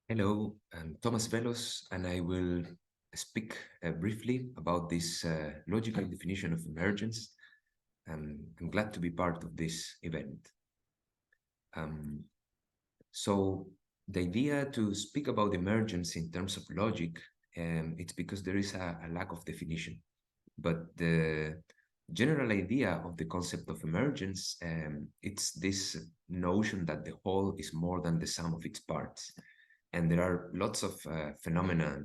Hello, I'm Tomas Veloz, and I will speak briefly about this logical definition of emergence. I'm glad to be part of this event. Um, so the idea to speak about emergence in terms of logic, it's because there is a lack of definition. But the general idea of the concept of emergence, it's this notion that the whole is more than the sum of its parts. And there are lots of phenomena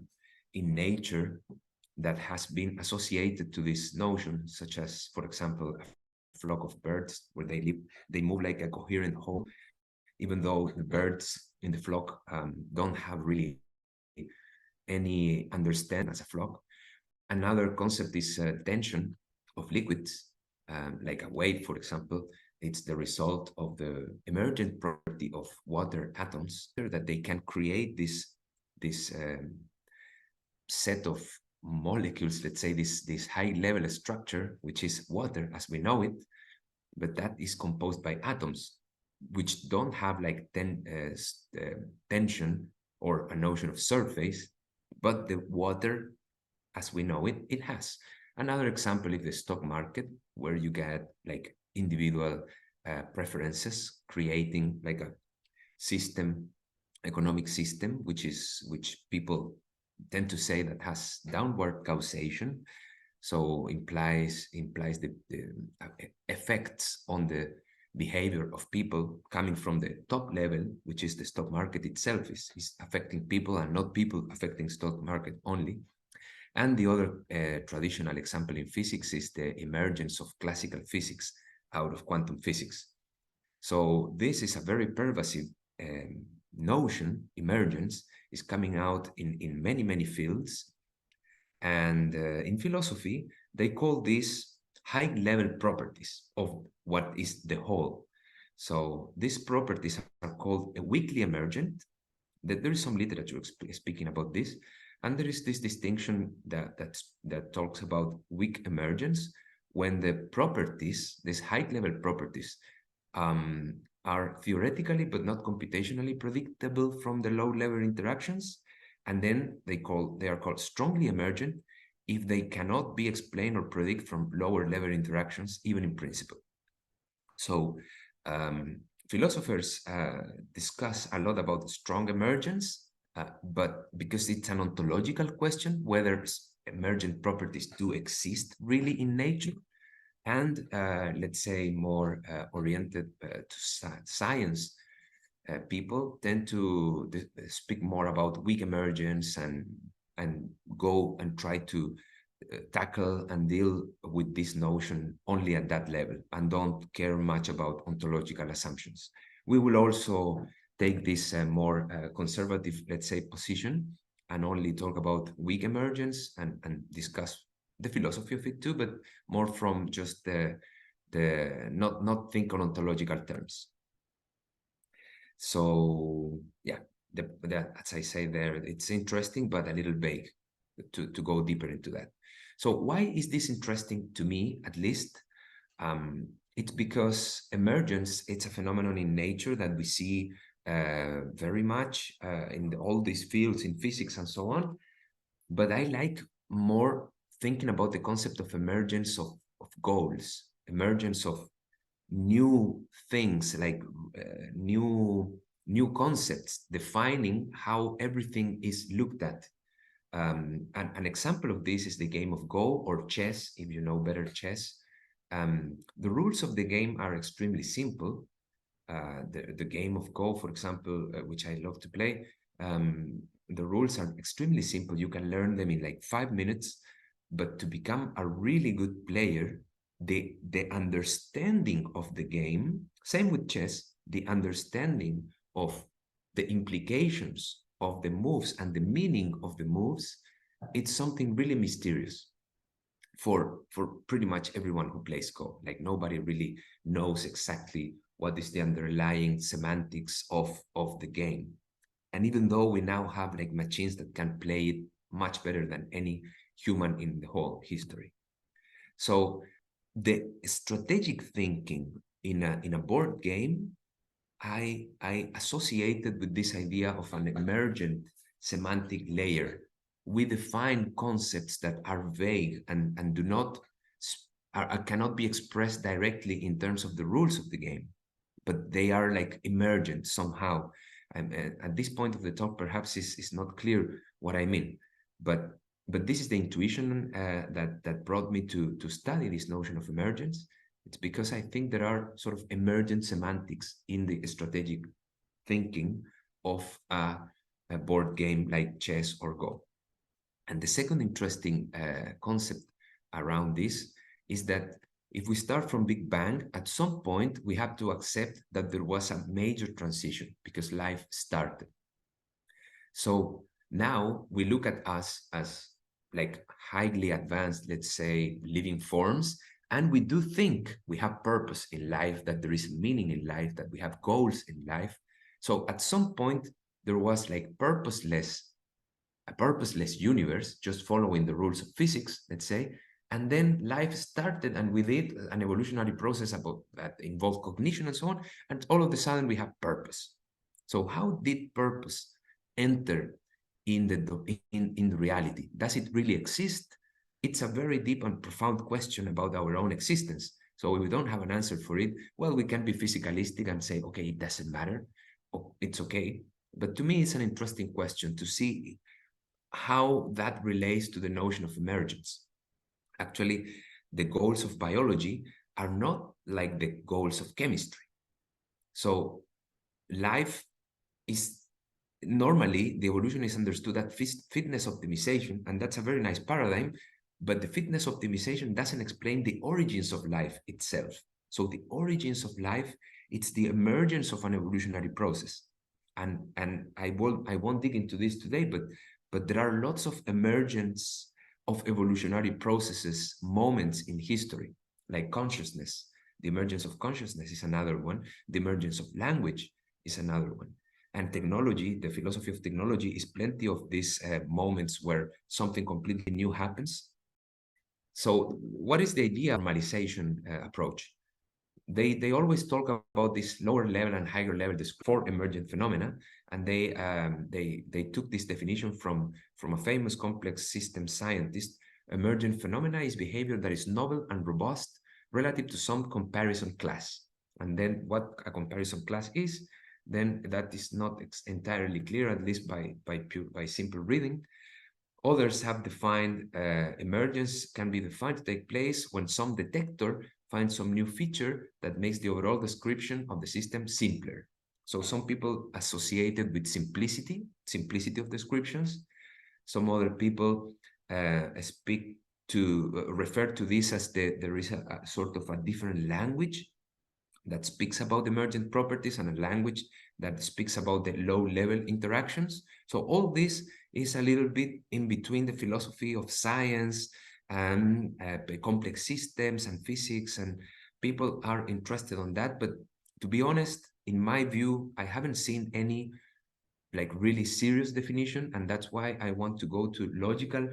in nature that has been associated to this notion, such as, for example, a flock of birds where they live, they move like a coherent whole, even though the birds in the flock don't have really any understanding as a flock. Another concept is tension of liquids, like a wave, for example. It's the result of the emergent property of water atoms that they can create this set of molecules, let's say this high level structure, which is water as we know it, but that is composed by atoms, which don't have like tension or a notion of surface, but the water as we know it, it has. Another example is the stock market, where you get like individual preferences, creating like a system, economic system, which people tend to say that has downward causation. So implies the effects on the behavior of people coming from the top level, which is the stock market itself, is affecting people and not people affecting stock market only. And the other traditional example in physics is the emergence of classical physics out of quantum physics. So this is a very pervasive notion. Emergence is coming out in many, many fields. And in philosophy, they call these high-level properties of what is the whole. So these properties are called weakly emergent. There is some literature speaking about this, and there is this distinction that talks about weak emergence when the properties, these high-level properties, are theoretically but not computationally predictable from the low-level interactions, and then they are called strongly emergent if they cannot be explained or predict from lower-level interactions, even in principle. So philosophers discuss a lot about strong emergence, but because it's an ontological question, whether emergent properties do exist really in nature, and let's say more oriented to science, people tend to speak more about weak emergence and go and try to tackle and deal with this notion only at that level and don't care much about ontological assumptions. We will also take this more conservative, let's say, position and only talk about weak emergence and discuss the philosophy of it too, but more from just the not think on ontological terms. So yeah, as I say there, it's interesting, but a little vague to go deeper into that. So why is this interesting to me, at least? It's because emergence, it's a phenomenon in nature that we see very much in all these fields, in physics and so on. But I like more thinking about the concept of emergence of goals, emergence of new things, like new concepts, defining how everything is looked at. An example of this is the game of Go or chess, if you know better chess. The rules of the game are extremely simple. The game of Go, for example, which I love to play, the rules are extremely simple. You can learn them in like 5 minutes, but to become a really good player, the understanding of the game, same with chess, the understanding of the implications of the moves and the meaning of the moves, it's something really mysterious for pretty much everyone who plays Go. Like nobody really knows exactly what is the underlying semantics of the game. And even though we now have like machines that can play it much better than any human in the whole history. So the strategic thinking in a board game I associated with this idea of an emergent semantic layer. We define concepts that are vague and do not cannot be expressed directly in terms of the rules of the game, but they are like emergent somehow. And at this point of the talk, perhaps is not clear what I mean, but this is the intuition that brought me to study this notion of emergence. It's because I think there are sort of emergent semantics in the strategic thinking of a board game like chess or Go. And the second interesting concept around this is that if we start from Big Bang, at some point we have to accept that there was a major transition because life started. So now we look at us as like highly advanced, let's say, living forms, and we do think we have purpose in life, that there is meaning in life, that we have goals in life. So at some point there was like a purposeless universe, just following the rules of physics, let's say, and then life started, and with it, an evolutionary process about that involved cognition and so on, and all of a sudden we have purpose. So how did purpose enter in the reality? Does it really exist? It's a very deep and profound question about our own existence. So if we don't have an answer for it, well, we can be physicalistic and say, okay, it doesn't matter, it's okay. But to me, it's an interesting question to see how that relates to the notion of emergence. Actually, the goals of biology are not like the goals of chemistry. So life is normally, the evolution is understood at fitness optimization, and that's a very nice paradigm, but the fitness optimization doesn't explain the origins of life itself. So the origins of life, it's the emergence of an evolutionary process. And I won't dig into this today, but there are lots of emergence of evolutionary processes, moments in history, like consciousness. The emergence of consciousness is another one. The emergence of language is another one. And technology, the philosophy of technology, is plenty of these moments where something completely new happens. So what is the idea of normalization approach? They always talk about this lower level and higher level, this four emergent phenomena, and they took this definition from a famous complex system scientist. Emergent phenomena is behavior that is novel and robust relative to some comparison class. And then what a comparison class is, then that is not entirely clear, at least by simple reading. Others have defined emergence can be defined to take place when some detector finds some new feature that makes the overall description of the system simpler. So some people associate it with simplicity of descriptions. Some other people refer to this as there is a sort of a different language that speaks about emergent properties and a language that speaks about the low-level interactions. So all this is a little bit in between the philosophy of science and complex systems and physics, and people are interested on that. But to be honest, in my view, I haven't seen any like really serious definition, and that's why I want to go to logical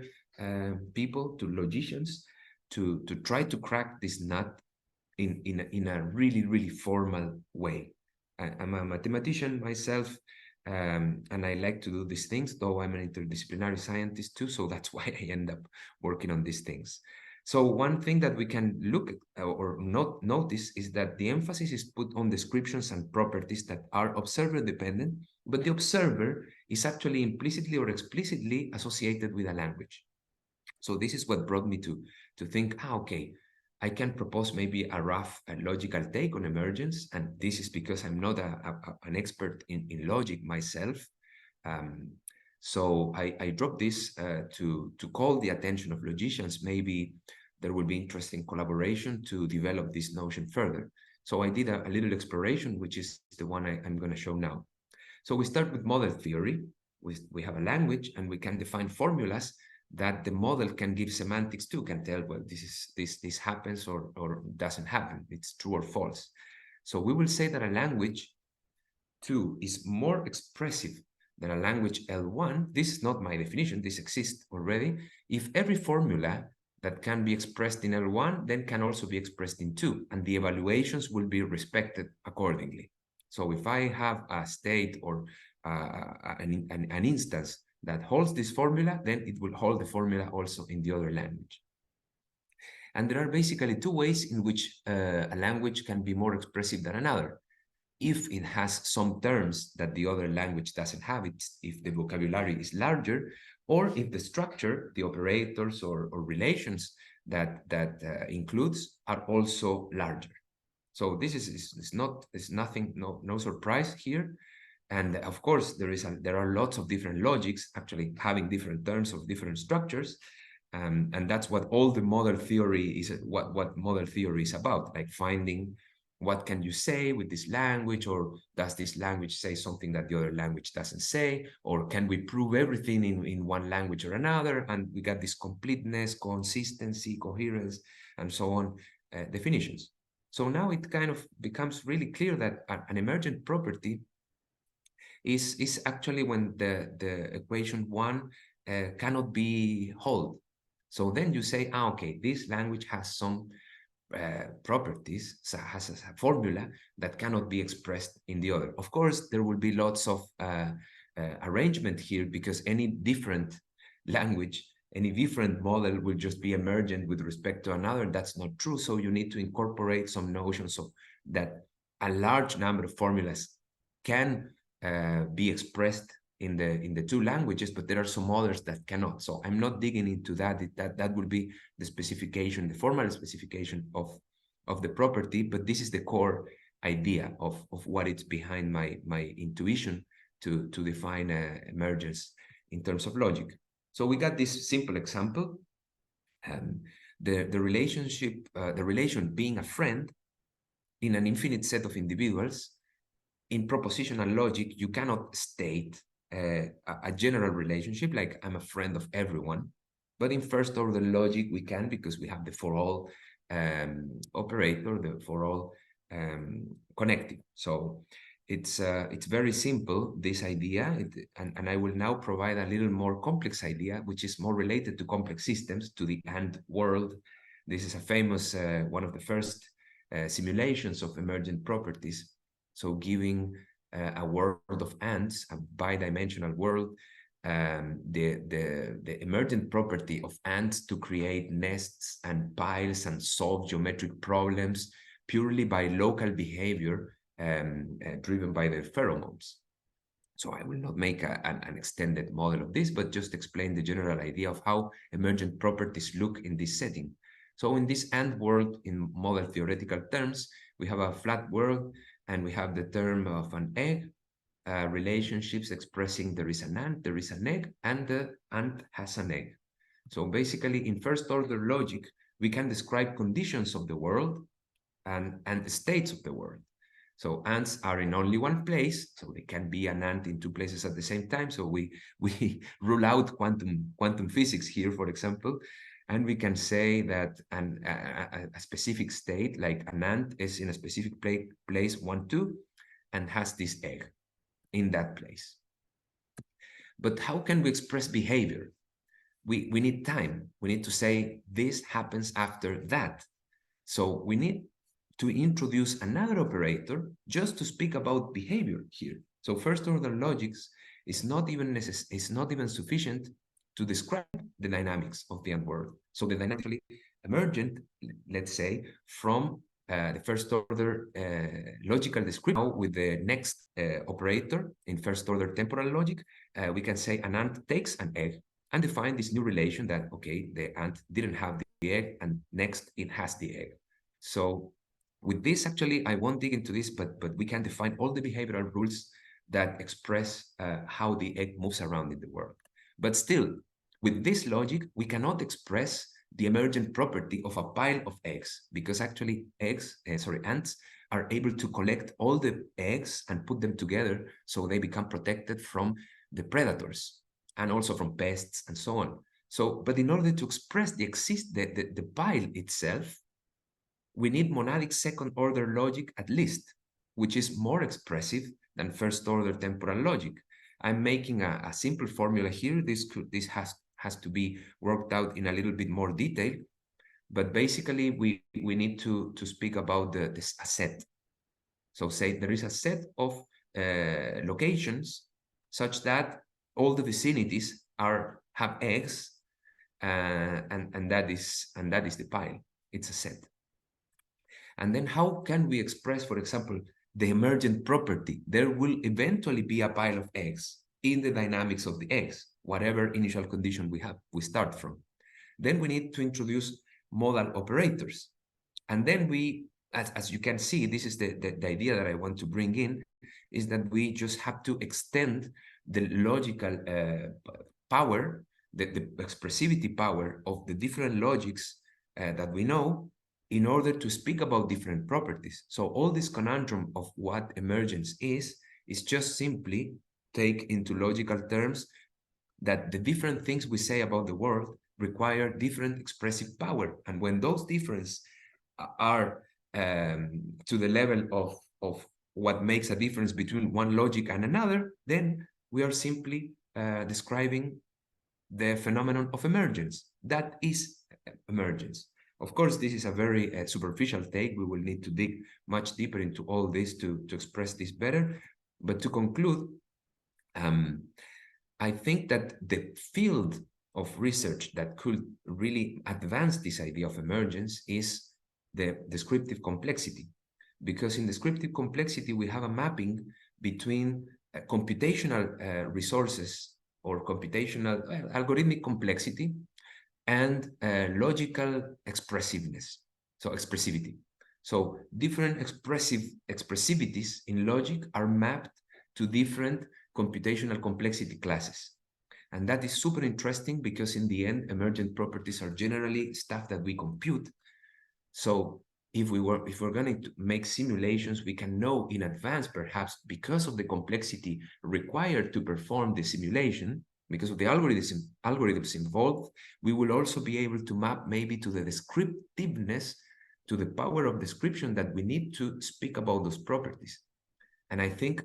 people, to logicians, to try to crack this nut in a really, really formal way. I'm a mathematician myself, and I like to do these things, though I'm an interdisciplinary scientist too, so that's why I end up working on these things. So one thing that we can look at or not notice is that the emphasis is put on descriptions and properties that are observer dependent, but the observer is actually implicitly or explicitly associated with a language. So this is what brought me to think, okay, I can propose maybe a rough logical take on emergence, and this is because I'm not an expert in logic myself. So I dropped this to call the attention of logicians. Maybe there will be interesting collaboration to develop this notion further. So I did a little exploration, which is the one I'm going to show now. So we start with model theory. We have a language, and we can define formulas that the model can give semantics to, can tell, well, this happens or doesn't happen. It's true or false. So we will say that a language 2 is more expressive than a language L1. This is not my definition. This exists already. If every formula that can be expressed in L1 then can also be expressed in 2, and the evaluations will be respected accordingly. So if I have a state or an instance that holds this formula, then it will hold the formula also in the other language. And there are basically two ways in which a language can be more expressive than another. If it has some terms that the other language doesn't have, if the vocabulary is larger, or if the structure, the operators or relations that includes are also larger. So this is nothing, no surprise here. And of course, there are lots of different logics actually having different terms of different structures. And that's what all the model theory is, what model theory is about, like finding what can you say with this language, or does this language say something that the other language doesn't say, or can we prove everything in one language or another, and we got this completeness, consistency, coherence, and so on definitions. So now it kind of becomes really clear that an emergent property is actually when the equation one cannot be held. So then you say, okay, this language has some properties, so has a formula that cannot be expressed in the other. Of course, there will be lots of arrangement here, because any different language, any different model will just be emergent with respect to another. That's not true. So you need to incorporate some notions of that a large number of formulas can be expressed in the two languages, but there are some others that cannot. So I'm not digging into that. That will be the specification, the formal specification of the property, but this is the core idea of what is behind my intuition to define emergence in terms of logic. So we got this simple example. The relation being a friend in an infinite set of individuals. In propositional logic, you cannot state a general relationship like I'm a friend of everyone. But in first order logic, we can, because we have the for all operator, the for all connective. So it's very simple, this idea, and I will now provide a little more complex idea, which is more related to complex systems, to the ant world. This is a famous, one of the first simulations of emergent properties. So giving a world of ants, a bidimensional world, the emergent property of ants to create nests and piles and solve geometric problems purely by local behavior driven by their pheromones. So I will not make an extended model of this, but just explain the general idea of how emergent properties look in this setting. So in this ant world, in model theoretical terms, we have a flat world, and we have the term of an egg, relationships expressing there is an ant, there is an egg, and the ant has an egg. So basically, in first order logic, we can describe conditions of the world and the states of the world. So ants are in only one place, so they can be an ant in two places at the same time. So we rule out quantum physics here, for example, and we can say that a specific state, like an ant, is in a specific place 1, 2, and has this egg in that place. But how can we express behavior? We need time. We need to say this happens after that. So we need to introduce another operator just to speak about behavior here. So first order logics is not even sufficient to describe the dynamics of the ant world. So the dynamically emergent, let's say, from the first order logical description. Now with the next operator in first order temporal logic, we can say an ant takes an egg and define this new relation that, okay, the ant didn't have the egg, and next it has the egg. So with this, actually, I won't dig into this, but we can define all the behavioral rules that express how the egg moves around in the world. But still, with this logic, we cannot express the emergent property of a pile of eggs, because actually ants are able to collect all the eggs and put them together so they become protected from the predators and also from pests and so on. So, but in order to express the pile itself, we need monadic second order logic at least, which is more expressive than first order temporal logic. I'm making a simple formula here. This has to be worked out in a little bit more detail, but basically we need to speak about a set. So say there is a set of locations such that all the vicinities have eggs, and that is the pile. It's a set. And then how can we express, for example, the emergent property? There will eventually be a pile of eggs in the dynamics of the eggs, whatever initial condition we start from. Then we need to introduce modal operators. And then as you can see, this is the idea that I want to bring in, is that we just have to extend the logical power, the expressivity power of the different logics that we know in order to speak about different properties. So all this conundrum of what emergence is just simply take into logical terms that the different things we say about the world require different expressive power. And when those differences are to the level of what makes a difference between one logic and another, then we are simply describing the phenomenon of emergence. That is emergence. Of course, this is a very superficial take. We will need to dig much deeper into all this to express this better. But to conclude, I think that the field of research that could really advance this idea of emergence is the descriptive complexity. Because in descriptive complexity, we have a mapping between computational resources or computational algorithmic complexity and logical expressiveness, so expressivity. So different expressivities in logic are mapped to different computational complexity classes. And that is super interesting because in the end, emergent properties are generally stuff that we compute. So if we're going to make simulations, we can know in advance, perhaps because of the complexity required to perform the simulation, because of the algorithms involved, we will also be able to map maybe to the descriptiveness, to the power of description that we need to speak about those properties. And I think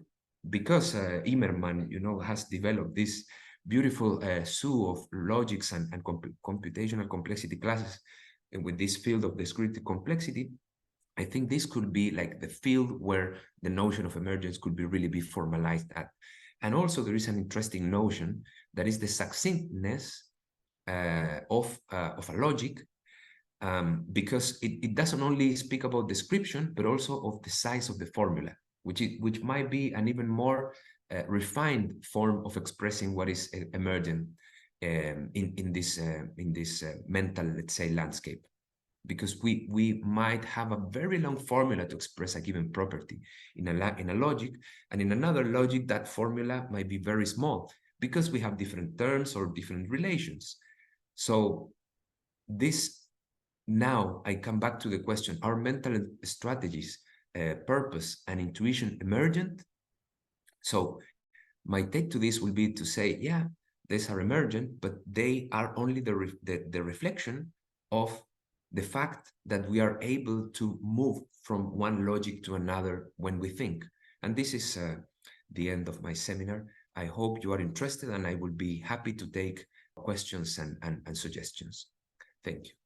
because Immermann, has developed this beautiful zoo of logics and computational complexity classes, and with this field of descriptive complexity, I think this could be like the field where the notion of emergence could really be formalized at. And also there is an interesting notion that is the succinctness of a logic, because it doesn't only speak about description, but also of the size of the formula, which might be an even more refined form of expressing what is emergent in this mental, let's say, landscape. Because we might have a very long formula to express a given property in a logic, and in another logic that formula might be very small because we have different terms or different relations. So now I come back to the question, are mental strategies, purpose and intuition emergent? So my take to this will be to say, yeah, these are emergent, but they are only the reflection of the fact that we are able to move from one logic to another when we think. And this is the end of my seminar. I hope you are interested, and I will be happy to take questions and suggestions. Thank you.